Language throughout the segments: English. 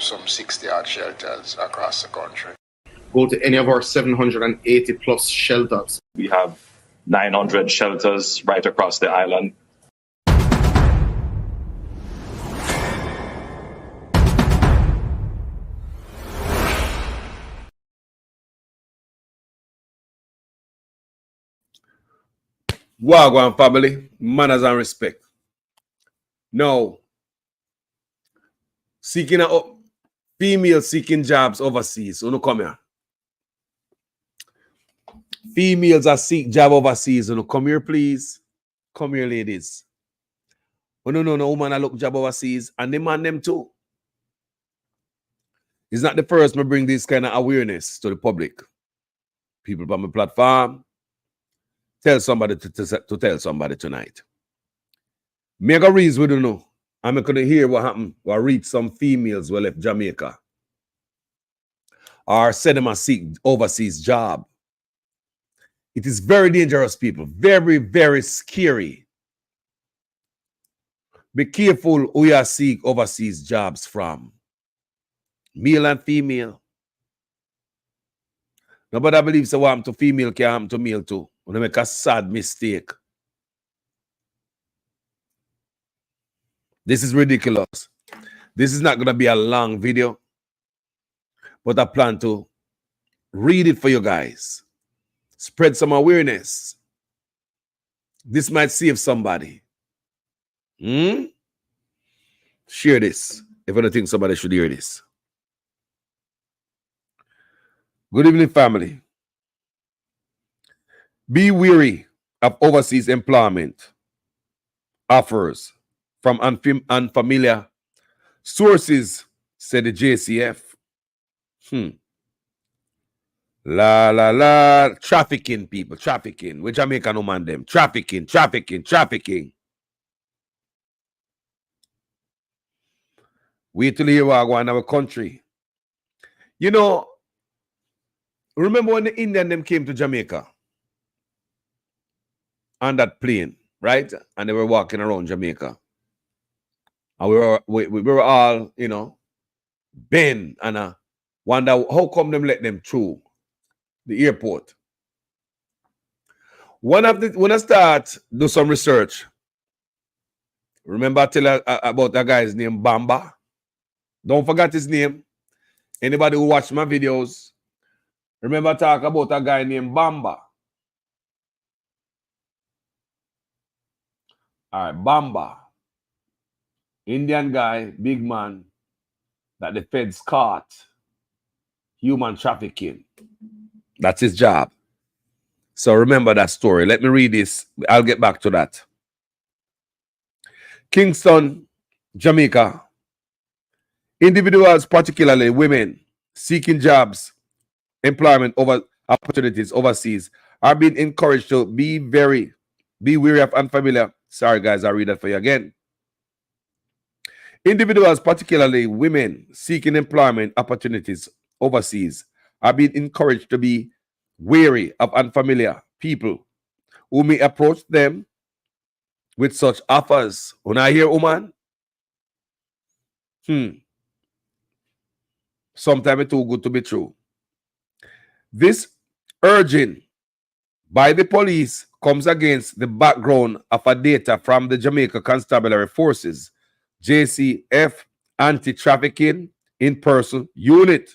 some 60 odd shelters across the country. Go to any of our 780 plus shelters. We have 900 shelters right across the island. Wagwan family, manners and respect. Now, female seeking jobs overseas. So no come here. Females that seek job overseas. So no come here, please. Come here, ladies. Oh no, woman that look job overseas, and the man them too. It's not the first me bring this kind of awareness to the public. People on my platform. Tell somebody to tell somebody tonight. Mega reason we don't know. I'm going to hear what happened. What reach some females who left Jamaica. Or send them a seek overseas job. It is very dangerous, people. Very, very scary. Be careful who you seek overseas jobs from. Male and female. Nobody believes that what happened to female can happen to male too. When they make a sad mistake. This is ridiculous. This is not going to be a long video. But I plan to read it for you guys. Spread some awareness. This might save somebody. Share this if you think somebody should hear this. Good evening, family. Be wary of overseas employment offers from unfamiliar sources, said the JCF. Trafficking, people, trafficking. We Jamaica no man them. Trafficking. Wait till you hear what I go in our country. You know, remember when the Indian them came to Jamaica? On that plane, right? And they were walking around Jamaica. And we were all, you know, bent and wonder how come them let them through the airport. When I start do some research, remember I tell about a guy's name Bamba? Don't forget his name. Anybody who watch my videos, remember I talk about a guy named Bamba. All right, Bamba. Indian guy, big man, that the feds caught. Human trafficking. That's his job. So remember that story. Let me read this. I'll get back to that. Kingston, Jamaica. Individuals, particularly women, seeking jobs, employment opportunities overseas, are being encouraged to be wary of unfamiliar. Sorry, guys, I'll read that for you again. Individuals, particularly women, seeking employment opportunities overseas, are being encouraged to be wary of unfamiliar people who may approach them with such offers. When I hear woman, sometimes it's too good to be true. This urging by the police comes against the background of a data from the Jamaica Constabulary Forces, JCF Anti-Trafficking In-Person Unit,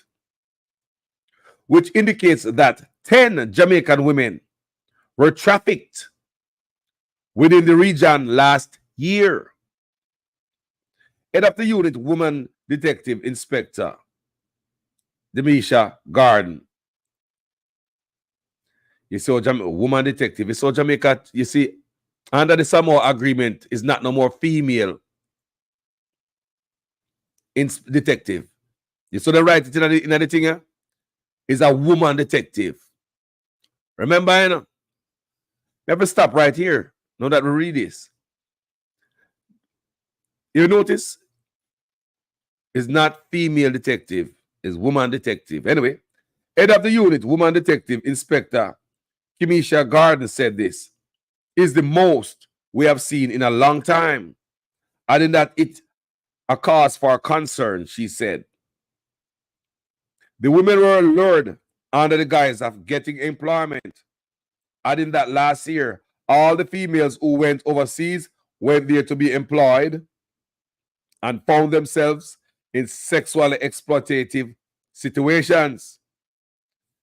which indicates that 10 Jamaican women were trafficked within the region last year. Head of the unit, Woman Detective Inspector Demisha Garden. You see, woman detective. You saw Jamaica, you see, under the Samoa agreement is not no more female detective. You saw the right in the thing here? Is a woman detective. Remember, you know? Never stop right here. Now that we read this. You notice? It's not female detective, it's woman detective. Anyway, head of the unit, Woman Detective Inspector Kimisha Garden said this is the most we have seen in a long time. Adding that it a cause for concern, she said. The women were lured under the guise of getting employment, adding that last year, all the females who went overseas went there to be employed and found themselves in sexually exploitative situations.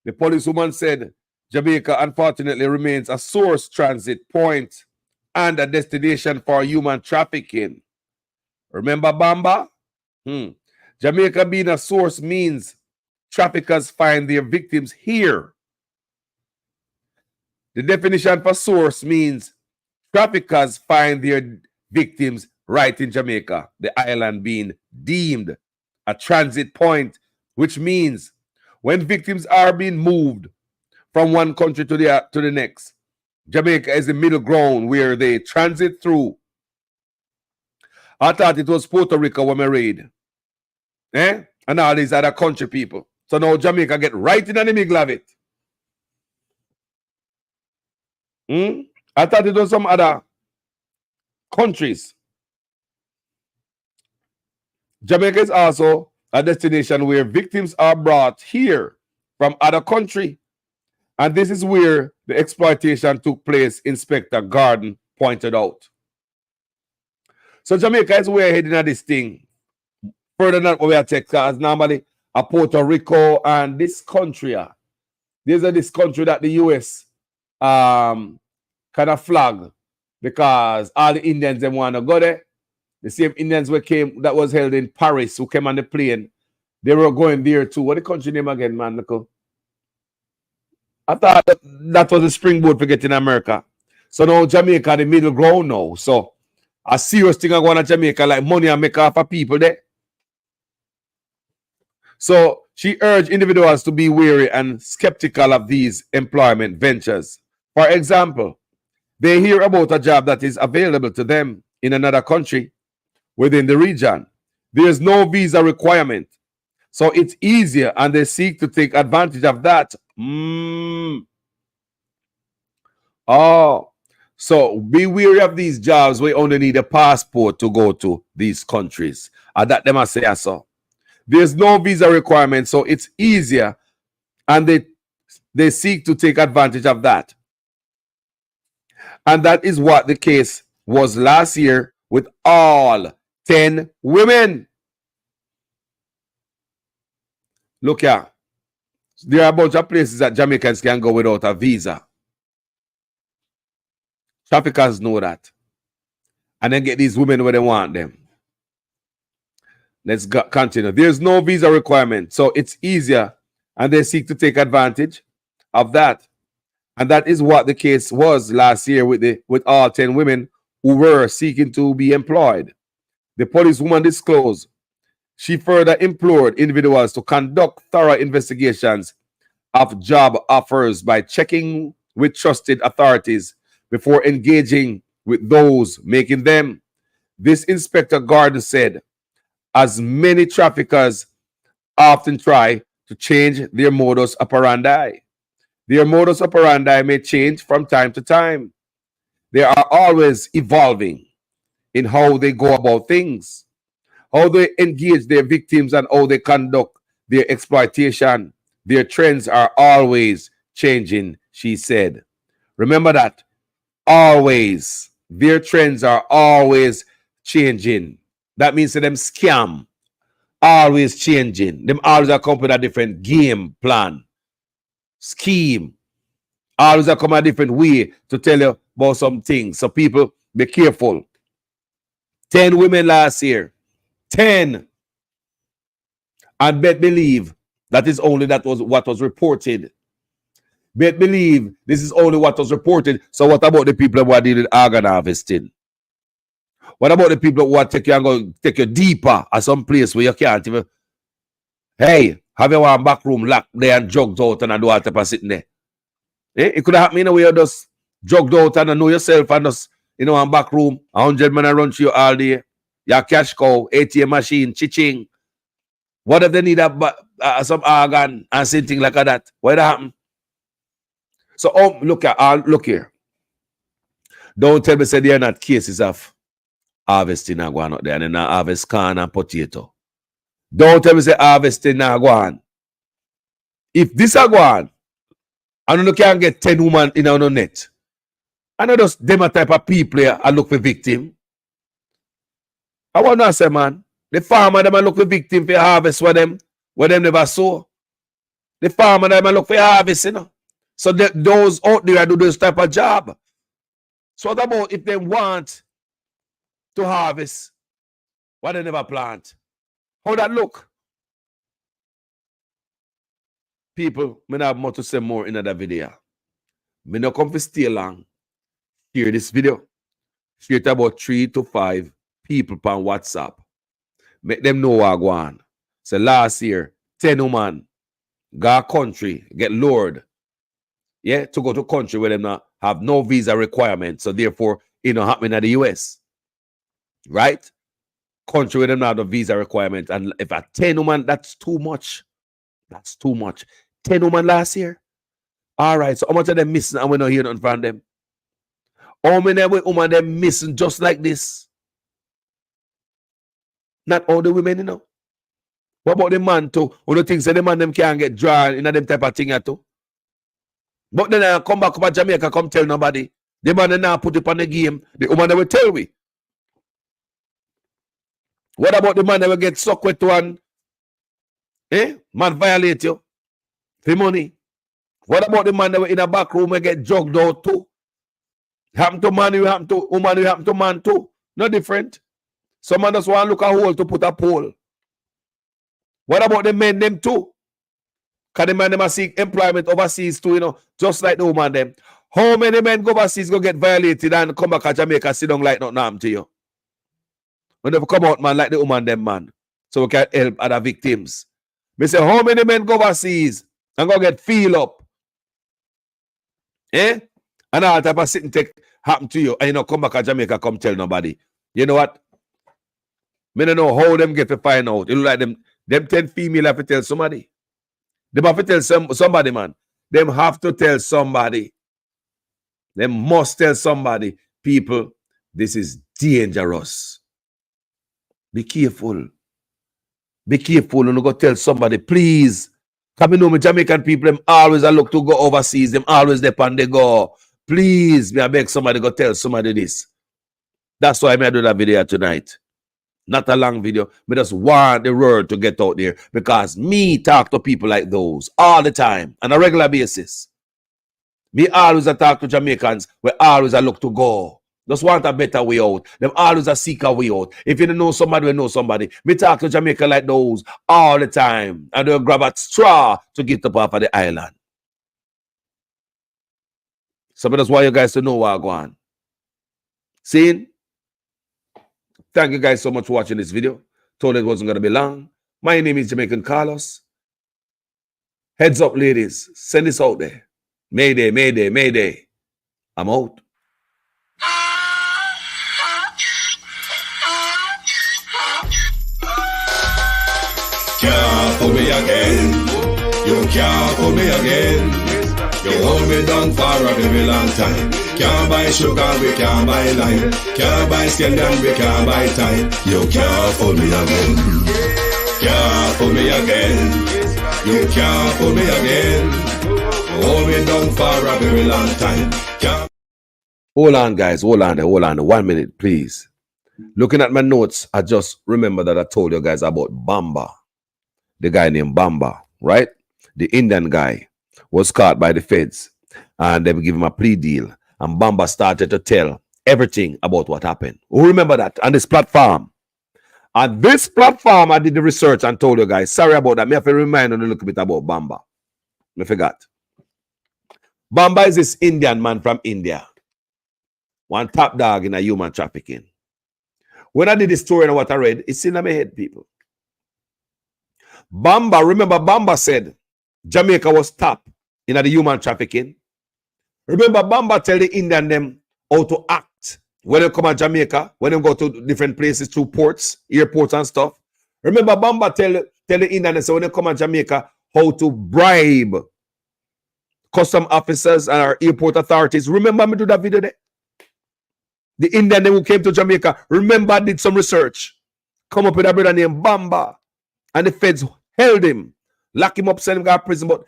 The policewoman said Jamaica unfortunately remains a source transit point and a destination for human trafficking. Remember Bamba? Jamaica being a source means traffickers find their victims here. The definition for source means traffickers find their victims right in Jamaica, the island being deemed a transit point, which means when victims are being moved from one country to the next, Jamaica is the middle ground where they transit through. I thought it was Puerto Rico when we raid. And all these other country people. So now Jamaica get right in the middle of it. I thought it was some other countries. Jamaica is also a destination where victims are brought here from other country. And this is where the exploitation took place, Inspector Garden pointed out. So Jamaica is way ahead in this thing. Further than what we are taking, because normally a Puerto Rico and this country, these are this country that the US kind of flag because all the Indians they want to go there. The same Indians that was held in Paris who came on the plane, they were going there too. What the country name again, man? I thought that was a springboard for getting America. So now Jamaica the middle ground now. So a serious thing going to Jamaica, like money and make off of people there. So she urged individuals to be wary and skeptical of these employment ventures. For example, they hear about a job that is available to them in another country within the region. There is no visa requirement. So it's easier and they seek to take advantage of that. Oh, so be wary of these jobs. We only need a passport to go to these countries. And that them I say so. There's no visa requirement, so it's easier, and they seek to take advantage of that. And that is what the case was last year with all 10 women. Look here. There are a bunch of places that Jamaicans can go without a visa. Traffickers know that. And then get these women where they want them. Let's continue. There's no visa requirement, so it's easier, and they seek to take advantage of that. And that is what the case was last year with all 10 women who were seeking to be employed. The policewoman disclosed. She further implored individuals to conduct thorough investigations of job offers by checking with trusted authorities before engaging with those making them. This Inspector Garden said, as many traffickers often try to change their modus operandi. Their modus operandi may change from time to time. They are always evolving in how they go about things, how they engage their victims, and how they conduct their exploitation. Their trends are always changing, she said. Remember that. Always. Their trends are always changing. That means that them scam always changing. Them always are come with a different game plan, scheme. Always are come a different way to tell you about some things. So people, be careful. 10 women last year. 10. And bet believe that is only that was what was reported. Bet believe this is only what was reported. So what about the people who are dealing with organ harvesting? What about the people who want to take you and go take you deeper at some place where you can't even? Hey, have you one back room locked there and drugged out and do all type of sitting there? It could have happened in a way you just drugged out and know yourself and just, one back room, 100 men run to you all day. Your cash cow, ATM machine, chiching. What if they need some organ and something like that? What happen? So look here. Don't tell me say they are not cases of harvesting and going out there and then harvest corn and potato. Don't tell me say harvesting and go on. If this are go on, I don't know can get 10 women in our net. I know those them a type of people here I look for victim. I want to say, man, the farmer them a look for victim for harvest what them never sow. The farmer them a look for harvest, you know. So those out there do this type of job. So what about if they want to harvest what they never plant? How that look? People, me not have more to say more in that video. Me not come to stay long. Share this video. Share it about 3 to 5 people on WhatsApp. Make them know what I go on. So last year, 10 women got country, get lured. Yeah, to go to country where them not have no visa requirement. So therefore, it not happening in the US. Right? Country where them not have no visa requirement. And if a 10 women, that's too much. That's too much. 10 women last year. All right. So how much of them missing and we not hear nothing from them? How many women them missing just like this? Not all the women, you know. What about the man too? Who don't think so the man them can't get drawn in them type of thing at too? But then I come back to Jamaica, come tell nobody. The man then now put it on the game. The woman that will tell we. What about the man that will get sucked with one? Man violate you for money. What about the man that will in a back room and get drugged out too? Happen to man, you happen to woman, you happen to man too. No different. Some man just want to look a hole to put a pole. What about the men them too? Because the man them seek employment overseas too, you know, just like the woman them. How many men go overseas go get violated and come back to Jamaica sit down like nothing happened to you? When they come out, man, like the woman them, man. So we can help other victims. Me say, how many men go overseas and go get feel up? And all type of sitting take happen to you and you know come back to Jamaica, come tell nobody. You know what? Me don't know how them get to find out. You look like them 10 female have to tell somebody. They have to tell somebody, man. Them have to tell somebody. They must tell somebody. People, this is dangerous. Be careful. Be careful when you go tell somebody, please. Come you know me, Jamaican people, them always I look to go overseas. Them always they pan they go. Please, me I beg somebody go tell somebody this. That's why I do that video tonight. Not a long video. Me just want the word to get out there because me talk to people like those all the time on a regular basis. Me always talk to Jamaicans where always I look to go. Just want a better way out. Them always a seek a way out. If you don't know somebody, we know somebody. Me talk to Jamaica like those all the time. And they'll grab a straw to get up off of the island. So I just want you guys to know what I go on. See? Thank you guys so much for watching this video. Told it wasn't going to be long. My name is Jamaican Carlos. Heads up, ladies. Send this out there. Mayday, mayday, mayday. I'm out. Can't fool me again. You can't fool me again. You hold me down for a very long time. Can't buy sugar, we can't buy lime. Can't buy scallion, we can't buy time. You can't fool me again. Can't fool me again. You can't fool me again. You hold me down for a very long time. Can't. Hold on, guys. Hold on. 1 minute, please. Looking at my notes, I just remember that I told you guys about Bamba. The guy named Bamba, right? The Indian guy was caught by the feds and they give him a plea deal. And Bamba started to tell everything about what happened. Who remember that? On this platform. On this platform, I did the research and told you guys. Sorry about that. Me have to remind you a little bit about Bamba. I forgot. Bamba is this Indian man from India. One top dog in a human trafficking. When I did this story and what I read, it's in my head, people. Bamba, remember Bamba said Jamaica was top in the human trafficking. Remember Bamba tell the Indian them how to act when they come to Jamaica, when they go to different places through ports, airports and stuff. Remember Bamba tell the Indian so when they come to Jamaica how to bribe custom officers and our airport authorities. Remember me do that video there? The Indian who came to Jamaica, remember did some research. Come up with a brother named Bamba. And the feds held him, lock him up, send him to prison. But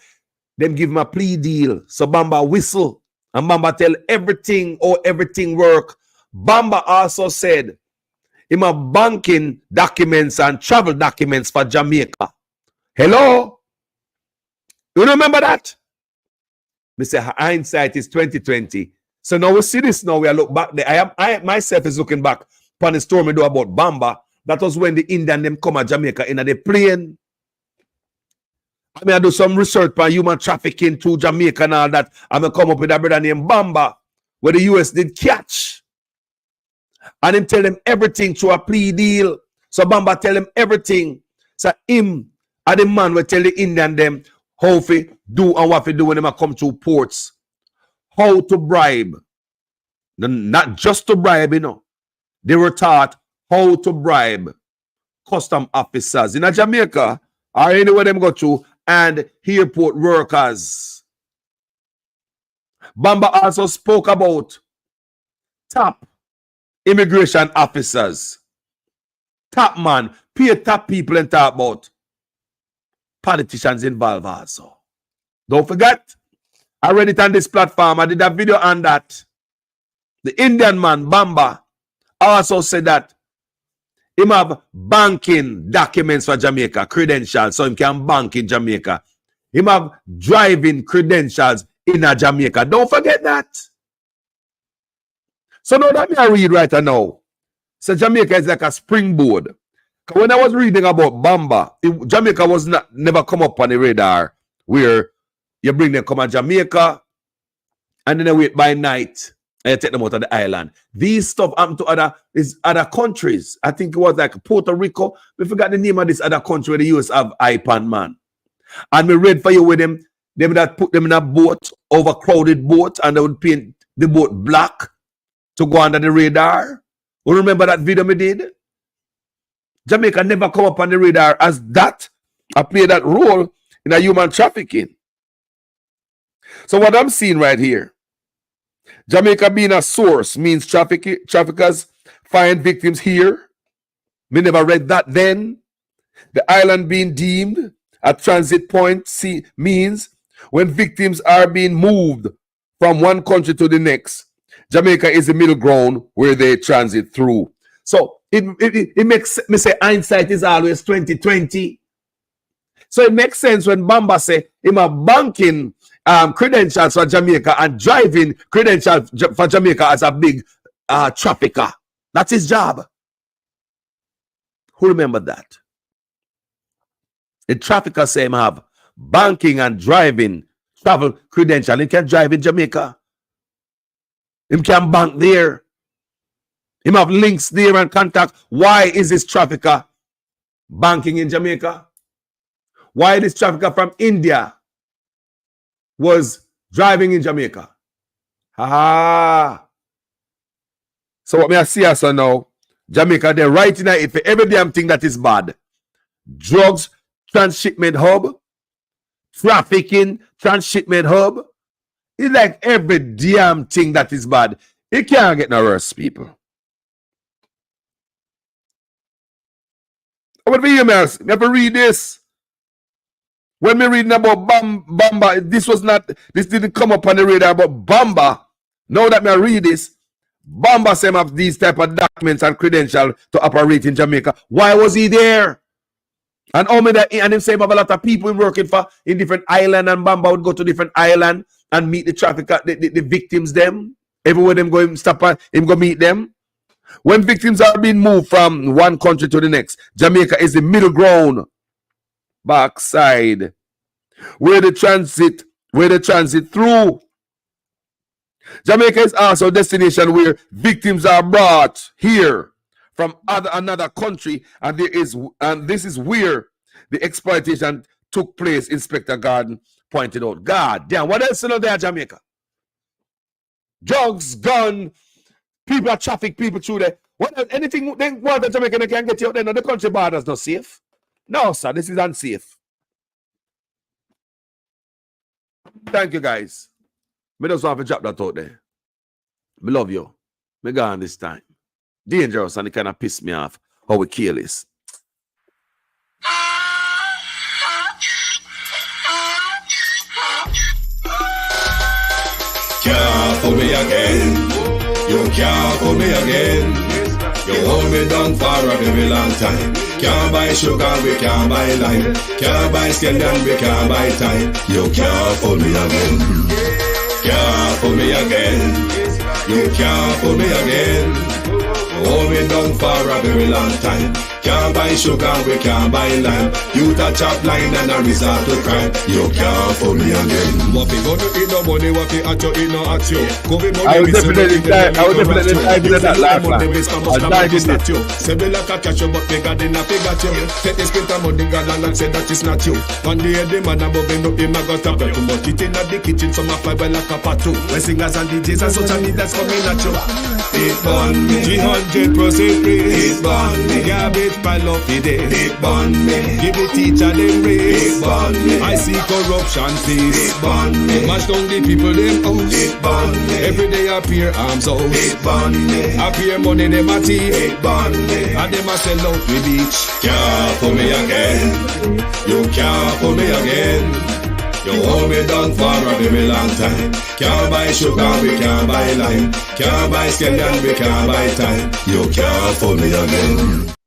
them give him a plea deal. So Bamba whistle. And Bamba tell everything or everything work. Bamba also said him a banking documents and travel documents for Jamaica. Hello? You remember that? We say hindsight is 2020. So now we see this now. We are look back there. I myself is looking back upon the story we do about Bamba. That was when the Indian them come to Jamaica in the plane. I mean, I do some research on human trafficking to Jamaica and all that. I'm going to come up with a brother named Bamba, where the US did catch. And him tell them everything through a plea deal. So Bamba tell him everything. So him and the man will tell the Indian them how to do and what to do when they come to ports. How to bribe. Not just to bribe, you know. They were taught how to bribe custom officers in Jamaica or anywhere them go to and airport workers. Bamba also spoke about top immigration officers. Top man, pay top people and talk about politicians involved also. Don't forget, I read it on this platform. I did a video on that. The Indian man, Bamba, also said that him have banking documents for Jamaica, credentials, so he can bank in Jamaica. Him have driving credentials in Jamaica. Don't forget that. So now that me I read right now. So Jamaica is like a springboard. When I was reading about Bamba, Jamaica was never come up on the radar where you bring them come to Jamaica and then they wait by night and you take them out of the island. These stuff happen to other countries. I think it was like Puerto Rico. We forgot the name of this other country where the US have IPAN, man. And we read for you with them. They would have put them in a boat, overcrowded boat, and they would paint the boat black to go under the radar. You remember that video we did? Jamaica never come up on the radar as that. I play that role in a human trafficking. So what I'm seeing right here, Jamaica being a source means traffickers find victims here. We never read that then. The island being deemed a transit point means when victims are being moved from one country to the next, Jamaica is the middle ground where they transit through. So it makes me say hindsight is always 2020. So it makes sense when Bamba say him a banking credentials for Jamaica and driving credentials for Jamaica as a big trafficker. That's his job. Who remember that? The trafficker say him have banking and driving travel credential. He can drive in Jamaica. Him can bank there. Him have links there and contact. Why is this trafficker banking in Jamaica? Why this trafficker from India was driving in Jamaica? So what me I see us now, Jamaica, they're writing it for every damn thing that is bad. Drugs, transshipment hub, trafficking, transshipment hub. It's like every damn thing that is bad. It can't get no worse, people. What do you mean? Never read this. When me reading about Bamba, this didn't come up on the radar, but Bamba, now that me read this, Bamba said have these type of documents and credentials to operate in Jamaica. Why was he there? And him say have a lot of people working for in different islands, and Bamba would go to different islands and meet the trafficker, the victims them. Everywhere them go, him stop him go meet them. When victims are being moved from one country to the next, Jamaica is the middle ground, backside, where the transit through. Jamaica is also a destination where victims are brought here from another country, and this is where the exploitation took place. Inspector Garden pointed out. God damn, what else is there, Jamaica? Drugs, gun, people are traffic people through there. Anything then what the Jamaican can get you out there? No, the country borders not safe. No, sir, this is unsafe. Thank you, guys. Me just want to drop that out there. Me love you. Me gone this time. Dangerous, and it kind of piss me off how we kill this. fool me again. You can't fool me again. You hold me down for a very long time. Can't buy sugar, we can't buy lime. Can't buy scallion, we can't buy time. You can't fool me again. Can't fool me again. You can't fool me again. Hold me down for a very long time. Can't buy sugar, we can't buy lime. You touch up line and a resort to crime. You can't fool me again. What we gonna eat no money, what we at you, eat no at you. I was definitely diving in that last line. I dived in it. Say we like a catch you, but we got in a figure you. Take the spit of money, God and say that is not you. One day the man above him, him a got a belt. But it in the kitchen, some a fly well like a patu. When singers and DJs and social media's coming at you. It burn me, 300% praise. It burn me, garbage pile up the day. It burn me, give the teacher them raise. It burn me, I see corruption face. It burn me, mash down the people them house. It burn me, every day appear arms out. It burn me, appear money them a thief. It burn me, and them a sell out with beach. Can't fool me again. You can't fool me again. You hold me down for a very long time. Can't buy sugar, we can't buy lime. Can't buy scallion, we can't buy time. You can't fool me again.